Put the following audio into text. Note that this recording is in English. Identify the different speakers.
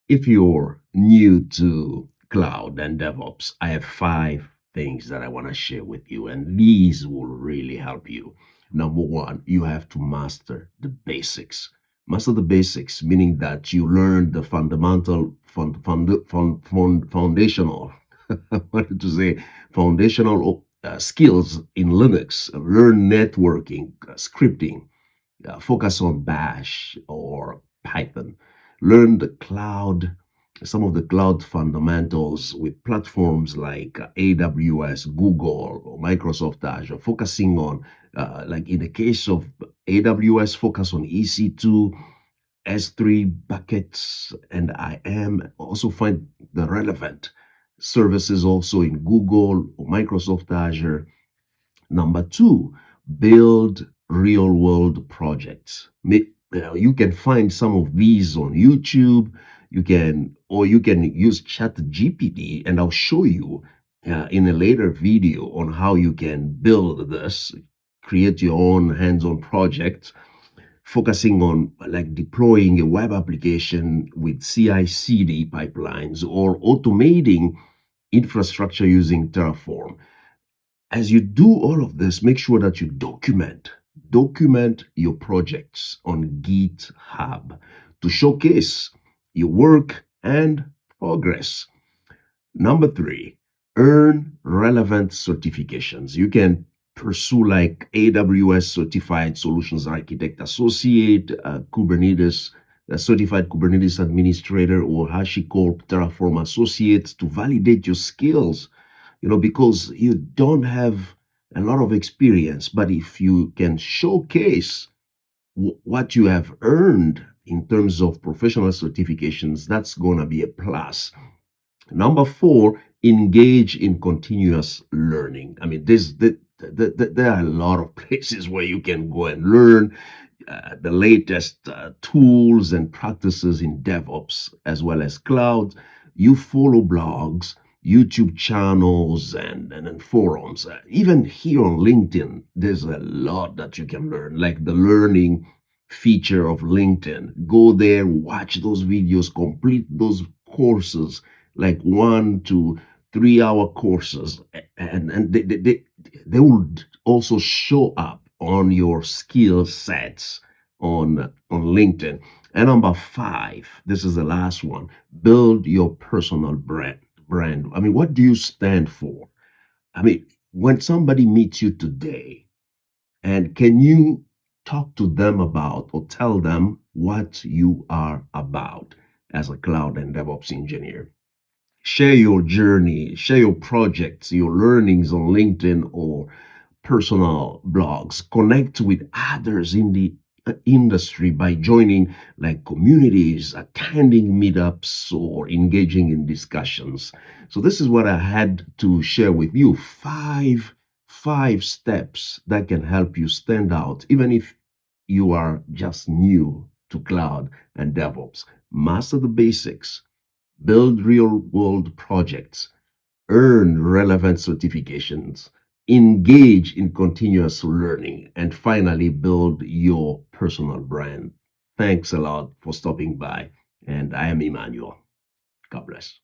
Speaker 1: If you're new to cloud and DevOps, I have 5 things that I want to share with you, and these will really help you. Number one, you have to master the basics. Master the basics, meaning that you learn the fundamental, foundational, I wanted to say foundational skills in Linux. Learn networking, scripting, focus on Bash or Python. Learn the cloud, some of the cloud fundamentals with platforms like AWS, Google, or Microsoft Azure, focusing on, like in the case of AWS, focus on EC2, S3 buckets, and IAM. Also find the relevant services also in Google or Microsoft Azure. Number two, build real world projects. You can find some of these on YouTube. You can use Chat GPT, and I'll show you in a later video on how you can build this, create your own hands-on project, focusing on like deploying a web application with CI/CD pipelines or automating infrastructure using Terraform. As you do all of this, make sure that you document your projects on GitHub to showcase your work and progress. Number three, earn relevant certifications. You can pursue like AWS Certified Solutions Architect Associate, Kubernetes, Certified Kubernetes Administrator, or HashiCorp Terraform Associate to validate your skills, because you don't have a lot of experience, but if you can showcase what you have earned in terms of professional certifications, that's going to be a plus. Number four, engage in continuous learning. I mean, there are a lot of places where you can go and learn the latest tools and practices in DevOps as well as cloud. You follow blogs, YouTube channels, and forums. Even here on LinkedIn, there's a lot that you can learn, like the learning feature of LinkedIn. Go there, watch those videos, complete those courses, like 1 to 3 hour courses, and they will also show up on your skill sets on LinkedIn. And number five, this is the last one, build your personal brand. I mean, what do you stand for? I mean, when somebody meets you today, and can you talk to them about or tell them what you are about as a cloud and DevOps engineer? Share your journey, share your projects, your learnings on LinkedIn or personal blogs. Connect with others in the industry by joining like communities, attending meetups, or engaging in discussions. So this is what I had to share with you. Five steps that can help you stand out, even if you are just new to cloud and DevOps. Master the basics, build real world projects, earn relevant certifications, engage in continuous learning, and finally build your personal brand. Thanks a lot for stopping by. And I am Emmanuel. God bless.